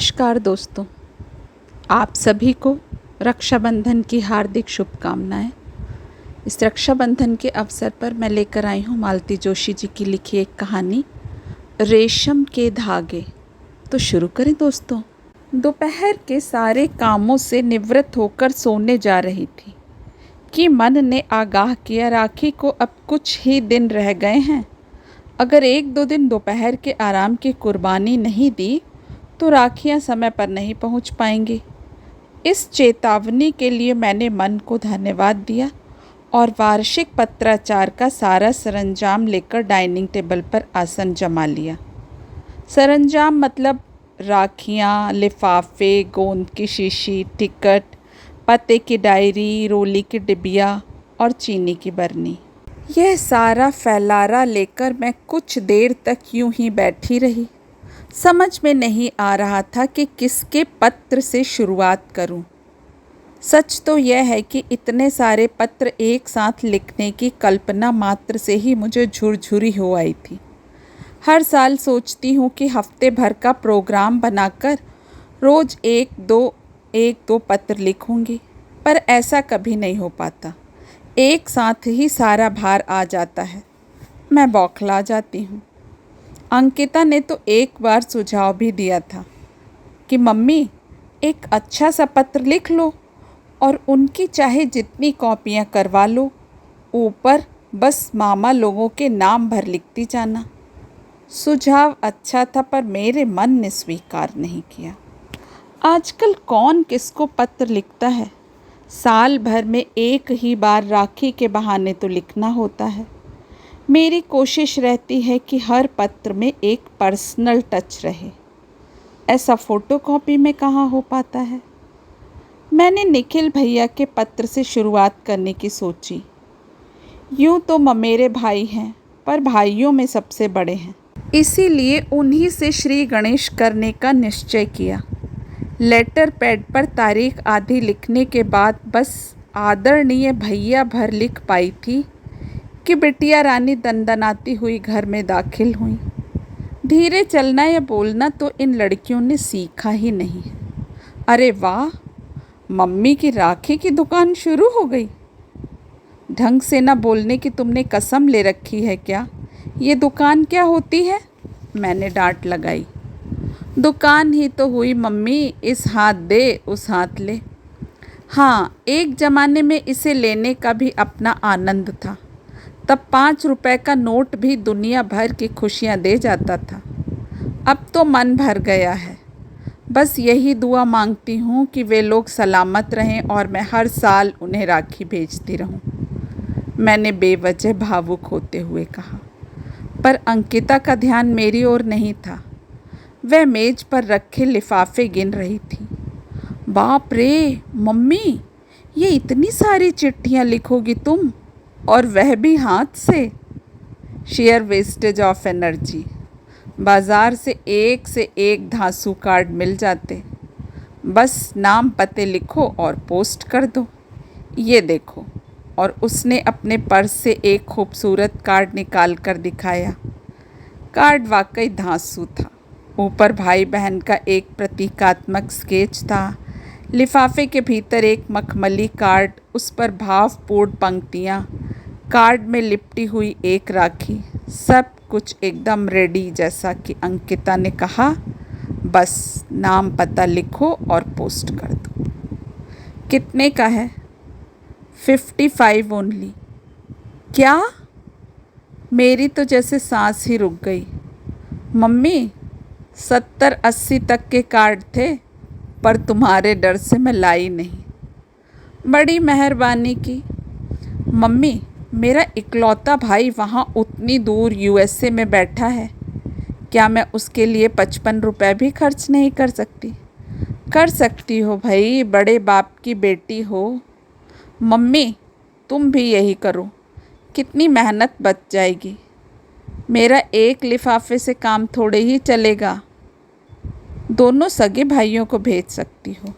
नमस्कार दोस्तों, आप सभी को रक्षाबंधन की हार्दिक शुभकामनाएं। इस रक्षाबंधन के अवसर पर मैं लेकर आई हूँ मालती जोशी जी की लिखी एक कहानी, रेशम के धागे। तो शुरू करें दोस्तों। दोपहर के सारे कामों से निवृत्त होकर सोने जा रही थी कि मन ने आगाह किया राखी को अब कुछ ही दिन रह गए हैं। अगर एक दो दिन दोपहर के आराम की कुर्बानी नहीं दी तो राखियां समय पर नहीं पहुंच पाएंगी। इस चेतावनी के लिए मैंने मन को धन्यवाद दिया और वार्षिक पत्राचार का सारा सरंजाम लेकर डाइनिंग टेबल पर आसन जमा लिया। सरंजाम मतलब राखियां, लिफाफे, गोंद की शीशी, टिकट, पते की डायरी, रोली की डिबिया और चीनी की बरनी। यह सारा फैलारा लेकर मैं कुछ देर तक यूं ही बैठी रही। समझ में नहीं आ रहा था कि किसके पत्र से शुरुआत करूं। सच तो यह है कि इतने सारे पत्र एक साथ लिखने की कल्पना मात्र से ही मुझे झुरझुरी हो आई थी। हर साल सोचती हूं कि हफ्ते भर का प्रोग्राम बनाकर रोज़ एक दो पत्र लिखूंगी, पर ऐसा कभी नहीं हो पाता। एक साथ ही सारा भार आ जाता है। मैं बौखला जाती हूँ। अंकिता ने तो एक बार सुझाव भी दिया था कि मम्मी एक अच्छा सा पत्र लिख लो और उनकी चाहे जितनी कॉपियाँ करवा लो, ऊपर बस मामा लोगों के नाम भर लिखती जाना। सुझाव अच्छा था, पर मेरे मन ने स्वीकार नहीं किया। आजकल कौन किसको पत्र लिखता है। साल भर में एक ही बार राखी के बहाने तो लिखना होता है। मेरी कोशिश रहती है कि हर पत्र में एक पर्सनल टच रहे। ऐसा फ़ोटोकॉपी में कहाँ हो पाता है। मैंने निखिल भैया के पत्र से शुरुआत करने की सोची। यूँ तो ममेरे भाई हैं, पर भाइयों में सबसे बड़े हैं, इसीलिए उन्हीं से श्री गणेश करने का निश्चय किया। लेटर पैड पर तारीख आधी लिखने के बाद बस आदरणीय भैया भर लिख पाई थी कि बिटिया रानी दंदनाती हुई घर में दाखिल हुई। धीरे चलना या बोलना तो इन लड़कियों ने सीखा ही नहीं। अरे वाह, मम्मी की राखी की दुकान शुरू हो गई। ढंग से ना बोलने की तुमने कसम ले रखी है क्या? ये दुकान क्या होती है? मैंने डांट लगाई। दुकान ही तो हुई मम्मी, इस हाथ दे उस हाथ ले। हाँ, एक ज़माने में इसे लेने का भी अपना आनंद था। तब 5 रुपए का नोट भी दुनिया भर की खुशियाँ दे जाता था। अब तो मन भर गया है। बस यही दुआ मांगती हूँ कि वे लोग सलामत रहें और मैं हर साल उन्हें राखी भेजती रहूँ, मैंने बेवजह भावुक होते हुए कहा। पर अंकिता का ध्यान मेरी ओर नहीं था। वह मेज पर रखे लिफाफे गिन रही थी। बाप रे मम्मी, ये इतनी सारी चिट्ठियाँ लिखोगी तुम, और वह भी हाथ से? Share wastage of energy. बाज़ार से एक धांसू कार्ड मिल जाते। बस नाम पते लिखो और पोस्ट कर दो। ये देखो। और उसने अपने पर्स से एक खूबसूरत कार्ड निकाल कर दिखाया। कार्ड वाकई धांसू था। ऊपर भाई बहन का एक प्रतीकात्मक स्केच था। लिफाफे के भीतर एक मखमली कार्ड, उस पर भावपूर्ण पंक्तियाँ, कार्ड में लिपटी हुई एक राखी। सब कुछ एकदम रेडी, जैसा कि अंकिता ने कहा, बस नाम पता लिखो और पोस्ट कर दो। कितने का है? 55 ओनली। क्या? मेरी तो जैसे सांस ही रुक गई। मम्मी 70-80 तक के कार्ड थे, पर तुम्हारे डर से मैं लाई नहीं। बड़ी मेहरबानी की। मम्मी, मेरा इकलौता भाई वहाँ उतनी दूर यूएसए में बैठा है। क्या मैं उसके लिए 55 रुपये भी खर्च नहीं कर सकती? कर सकती हो भाई, बड़े बाप की बेटी हो। मम्मी तुम भी यही करो, कितनी मेहनत बच जाएगी। मेरा एक लिफाफे से काम थोड़े ही चलेगा। दोनों सगे भाइयों को भेज सकती हो।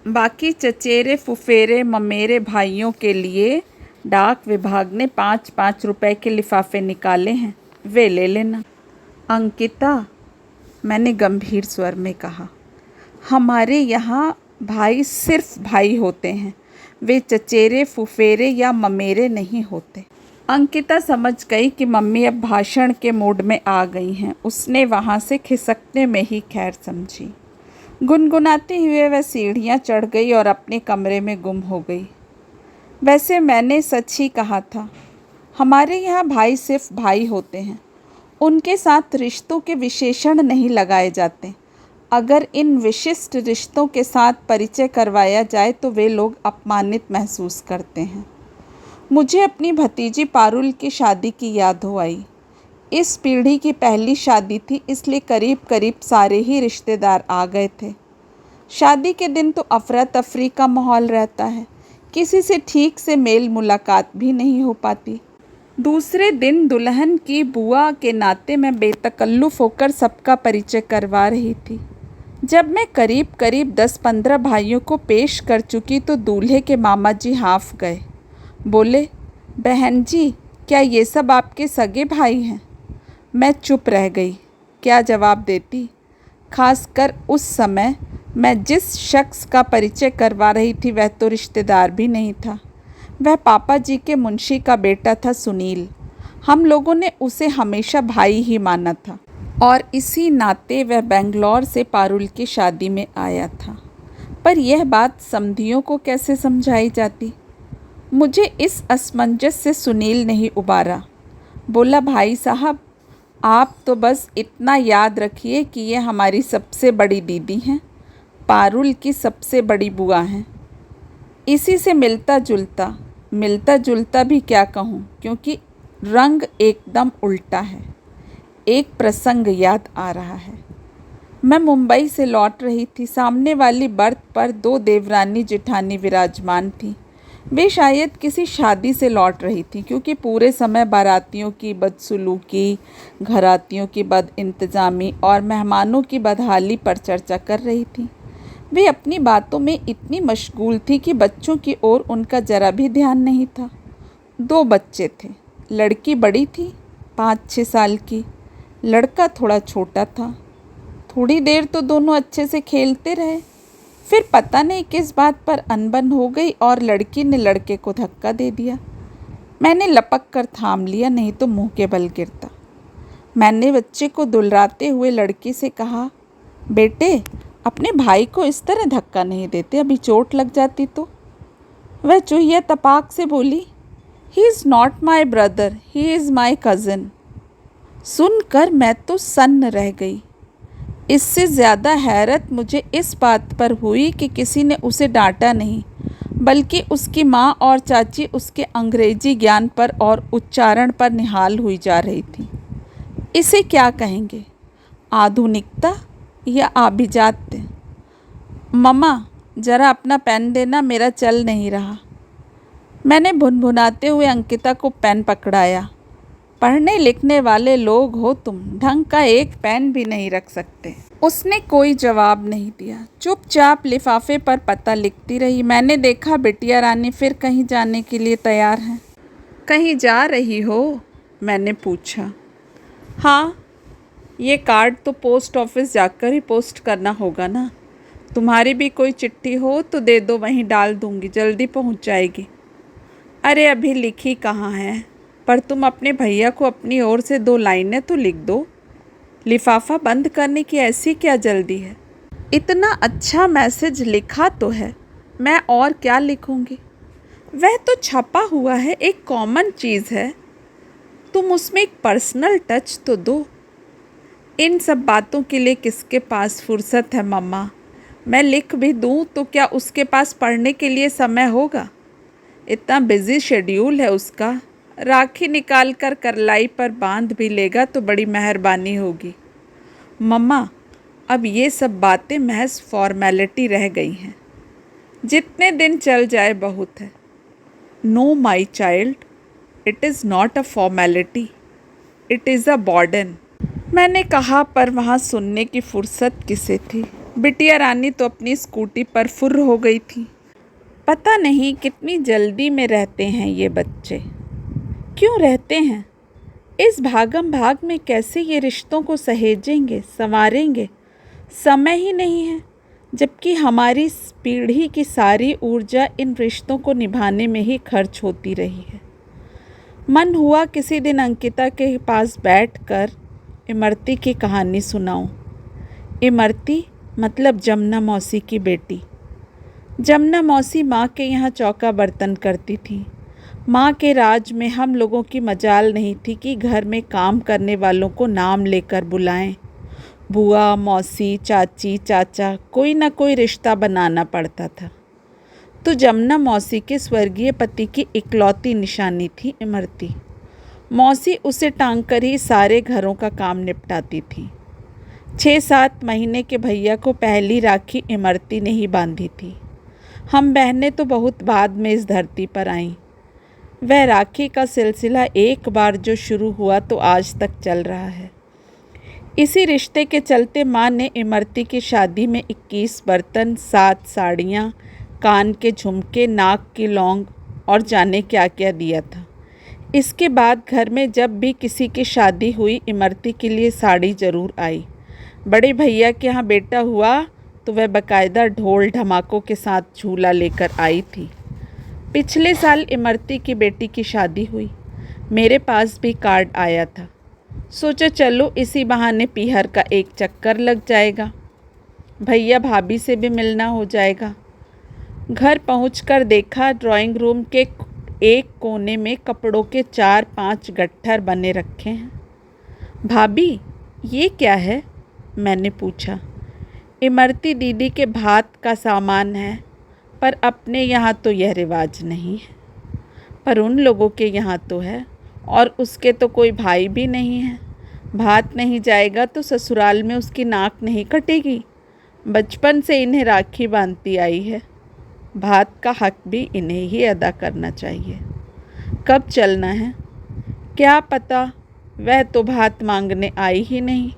बाकी चचेरे फुफेरे ममेरे भाइयों के लिए डाक विभाग ने 5-5 रुपए के लिफाफे निकाले हैं, वे ले लेना। अंकिता, मैंने गंभीर स्वर में कहा। हमारे यहाँ भाई सिर्फ भाई होते हैं, वे चचेरे फुफेरे या ममेरे नहीं होते। अंकिता समझ गई कि मम्मी अब भाषण के मूड में आ गई हैं। उसने वहाँ से खिसकने में ही खैर समझी। गुनगुनाते हुए वह सीढ़ियाँ चढ़ गई और अपने कमरे में गुम हो गई। वैसे मैंने सच ही कहा था, हमारे यहाँ भाई सिर्फ भाई होते हैं, उनके साथ रिश्तों के विशेषण नहीं लगाए जाते। अगर इन विशिष्ट रिश्तों के साथ परिचय करवाया जाए तो वे लोग अपमानित महसूस करते हैं। मुझे अपनी भतीजी पारुल की शादी की याद हो आई। इस पीढ़ी की पहली शादी थी, इसलिए करीब करीब सारे ही रिश्तेदार आ गए थे। शादी के दिन तो अफरा तफरी का माहौल रहता है, किसी से ठीक से मेल मुलाकात भी नहीं हो पाती। दूसरे दिन दुल्हन की बुआ के नाते मैं बेतकल्लुफ़ होकर सबका परिचय करवा रही थी। जब मैं करीब करीब 10-15 भाइयों को पेश कर चुकी तो दूल्हे के मामा जी हाँफ गए। बोले, बहन जी, क्या ये सब आपके सगे भाई हैं? मैं चुप रह गई। क्या जवाब देती? खासकर उस समय मैं जिस शख्स का परिचय करवा रही थी वह तो रिश्तेदार भी नहीं था। वह पापा जी के मुंशी का बेटा था, सुनील। हम लोगों ने उसे हमेशा भाई ही माना था और इसी नाते वह बेंगलौर से पारुल की शादी में आया था। पर यह बात समधियों को कैसे समझाई जाती? मुझे इस असमंजस से सुनील नहीं उबारा। बोला, भाई साहब, आप तो बस इतना याद रखिए कि ये हमारी सबसे बड़ी दीदी हैं, पारुल की सबसे बड़ी बुआ हैं। इसी से मिलता जुलता भी क्या कहूँ, क्योंकि रंग एकदम उल्टा है। एक प्रसंग याद आ रहा है। मैं मुंबई से लौट रही थी। सामने वाली बर्थ पर 2 देवरानी जिठानी विराजमान थी। वे शायद किसी शादी से लौट रही थी, क्योंकि पूरे समय बारातियों की बदसलूकी, घरातियों की बदइंतजामी और मेहमानों की बदहाली पर चर्चा कर रही थी। वे अपनी बातों में इतनी मशगूल थी कि बच्चों की ओर उनका जरा भी ध्यान नहीं था। 2 बच्चे थे। लड़की बड़ी थी, 5-6 साल की। लड़का थोड़ा छोटा था। थोड़ी देर तो दोनों अच्छे से खेलते रहे, फिर पता नहीं किस बात पर अनबन हो गई और लड़की ने लड़के को धक्का दे दिया। मैंने लपक कर थाम लिया, नहीं तो मुंह के बल गिरता। मैंने बच्चे को दुलराते हुए लड़की से कहा, बेटे, अपने भाई को इस तरह धक्का नहीं देते, अभी चोट लग जाती तो। वह चूहिया तपाक से बोली, he is not my brother, he is my cousin. सुनकर मैं तो सन्न रह गई। इससे ज़्यादा हैरत मुझे इस बात पर हुई कि किसी ने उसे डांटा नहीं, बल्कि उसकी माँ और चाची उसके अंग्रेजी ज्ञान पर और उच्चारण पर निहाल हुई जा रही थी। इसे क्या कहेंगे, आधुनिकता या आभिजात्य? मम्मा, ज़रा अपना पेन देना, मेरा चल नहीं रहा। मैंने भुनभुनाते हुए अंकिता को पेन पकड़ाया। पढ़ने लिखने वाले लोग हो तुम, ढंग का एक पेन भी नहीं रख सकते। उसने कोई जवाब नहीं दिया, चुपचाप लिफाफे पर पता लिखती रही। मैंने देखा बिटिया रानी फिर कहीं जाने के लिए तैयार हैं। कहीं जा रही हो? मैंने पूछा। हाँ, ये कार्ड तो पोस्ट ऑफिस जाकर ही पोस्ट करना होगा ना। तुम्हारी भी कोई चिट्ठी हो तो दे दो, वहीं डाल दूंगी, जल्दी पहुंच जाएगी। अरे अभी लिखी कहाँ है, पर तुम अपने भैया को अपनी ओर से 2 लाइनें तो लिख दो। लिफाफा बंद करने की ऐसी क्या जल्दी है? इतना अच्छा मैसेज लिखा तो है, मैं और क्या लिखूंगी? वह तो छपा हुआ है, एक कॉमन चीज़ है, तुम उसमें एक पर्सनल टच तो दो। इन सब बातों के लिए किसके पास फुर्सत है मम्मा? मैं लिख भी दूँ तो क्या उसके पास पढ़ने के लिए समय होगा? इतना बिजी शेड्यूल है उसका। राखी निकाल कर करलाई पर बांध भी लेगा तो बड़ी मेहरबानी होगी। मम्मा, अब ये सब बातें महज फॉर्मेलिटी रह गई हैं। जितने दिन चल जाए बहुत है। Know my child, it is not a formality, it is a burden. मैंने कहा, पर वहाँ सुनने की फुर्सत किसे थी। बिटिया रानी तो अपनी स्कूटी पर फुर्र हो गई थी। पता नहीं कितनी जल्दी में रहते हैं ये बच्चे। क्यों रहते हैं? इस भागम भाग में कैसे ये रिश्तों को सहेजेंगे, संवारेंगे? समय ही नहीं है। जबकि हमारी पीढ़ी की सारी ऊर्जा इन रिश्तों को निभाने में ही खर्च होती रही है। मन हुआ किसी दिन अंकिता के पास बैठकर इमरती की कहानी सुनाऊं। इमरती मतलब जमुना मौसी की बेटी। जमुना मौसी माँ के यहाँ चौका बर्तन करती थी। माँ के राज में हम लोगों की मजाल नहीं थी कि घर में काम करने वालों को नाम लेकर बुलाएं। बुआ, मौसी, चाची, चाचा, कोई ना कोई रिश्ता बनाना पड़ता था। तो जमुना मौसी के स्वर्गीय पति की इकलौती निशानी थी इमरती। मौसी उसे टांग कर ही सारे घरों का काम निपटाती थी। 6-7 महीने के भैया को पहली राखी इमरती ने ही बांधी थी। हम बहनें तो बहुत बाद में इस धरती पर आईं। वह राखी का सिलसिला एक बार जो शुरू हुआ तो आज तक चल रहा है। इसी रिश्ते के चलते माँ ने इमरती की शादी में 21 बर्तन, 7 साड़ियाँ, कान के झुमके, नाक की लौंग और जाने क्या क्या दिया था। इसके बाद घर में जब भी किसी की शादी हुई इमरती के लिए साड़ी ज़रूर आई। बड़े भैया के यहाँ बेटा हुआ तो वह बाकायदा ढोल ढमाकों के साथ झूला लेकर आई थी। पिछले साल इमरती की बेटी की शादी हुई। मेरे पास भी कार्ड आया था। सोचा चलो इसी बहाने पीहर का एक चक्कर लग जाएगा, भैया भाभी से भी मिलना हो जाएगा। घर पहुंचकर देखा ड्राइंग रूम के एक कोने में कपड़ों के 4-5 गट्ठर बने रखे हैं। भाभी ये क्या है? मैंने पूछा। इमरती दीदी के भात का सामान है, पर अपने यहाँ तो यह रिवाज नहीं है। पर उन लोगों के यहाँ तो है, और उसके तो कोई भाई भी नहीं है। भात नहीं जाएगा तो ससुराल में उसकी नाक नहीं कटेगी। बचपन से इन्हें राखी बांधती आई है। भात का हक भी इन्हें ही अदा करना चाहिए। कब चलना है? क्या पता, वह तो भात मांगने आई ही नहीं।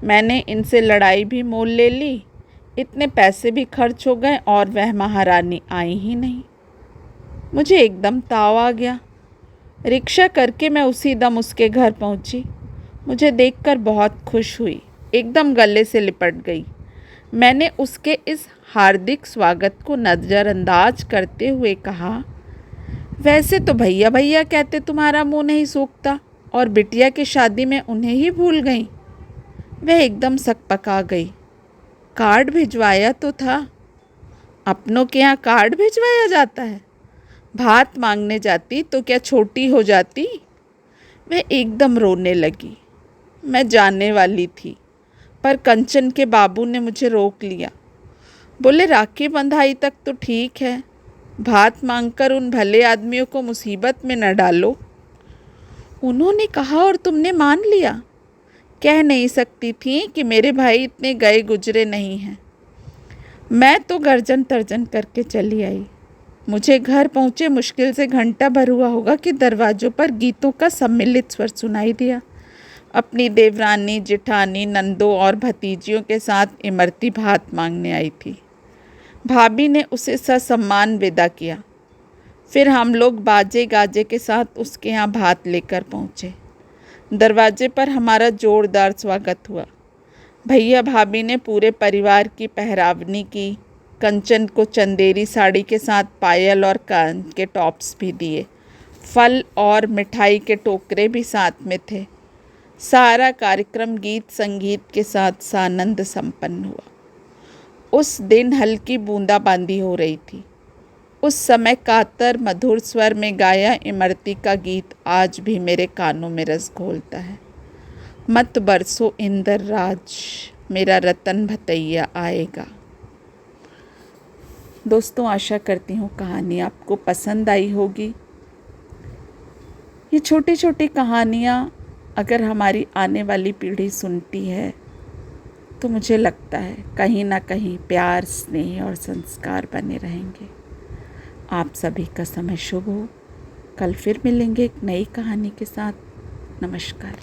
मैंने इनसे लड़ाई भी मोल ले ली, इतने पैसे भी खर्च हो गए और वह महारानी आई ही नहीं। मुझे एकदम ताव आ गया। रिक्शा करके मैं उसी दम उसके घर पहुंची। मुझे देखकर बहुत खुश हुई, एकदम गले से लिपट गई। मैंने उसके इस हार्दिक स्वागत को नज़रअंदाज करते हुए कहा, वैसे तो भैया भैया कहते तुम्हारा मुंह नहीं सूखता, और बिटिया की शादी में उन्हें ही भूल गई। वह एकदम सकपका गई। कार्ड भिजवाया तो था। अपनों के यहाँ कार्ड भिजवाया जाता है? भात मांगने जाती तो क्या छोटी हो जाती? वह एकदम रोने लगी। मैं जाने वाली थी, पर कंचन के बाबू ने मुझे रोक लिया। बोले राखी बंधाई तक तो ठीक है, भात मांगकर उन भले आदमियों को मुसीबत में न डालो। उन्होंने कहा और तुमने मान लिया? कह नहीं सकती थी कि मेरे भाई इतने गए गुजरे नहीं हैं। मैं तो गर्जन तर्जन करके चली आई। मुझे घर पहुँचे मुश्किल से घंटा भर हुआ होगा कि दरवाज़ों पर गीतों का सम्मिलित स्वर सुनाई दिया। अपनी देवरानी, जिठानी, नंदों और भतीजियों के साथ इमरती भात मांगने आई थी। भाभी ने उसे ससम्मान विदा किया। फिर हम लोग बाजे गाजे के साथ उसके यहाँ भात लेकर पहुँचे। दरवाजे पर हमारा जोरदार स्वागत हुआ। भैया भाभी ने पूरे परिवार की पहरावनी की। कंचन को चंदेरी साड़ी के साथ पायल और कान के टॉप्स भी दिए। फल और मिठाई के टोकरे भी साथ में थे। सारा कार्यक्रम गीत संगीत के साथ सानंद संपन्न हुआ। उस दिन हल्की बूंदाबांदी हो रही थी। उस समय कातर मधुर स्वर में गाया इमरती का गीत आज भी मेरे कानों में रस घोलता है। मत बरसो इंदर राज, मेरा रतन भतैया आएगा। दोस्तों, आशा करती हूँ कहानी आपको पसंद आई होगी। ये छोटी छोटी कहानियाँ अगर हमारी आने वाली पीढ़ी सुनती है तो मुझे लगता है कहीं ना कहीं प्यार, स्नेह और संस्कार बने रहेंगे। आप सभी का समय शुभ हो। कल फिर मिलेंगे एक नई कहानी के साथ। नमस्कार।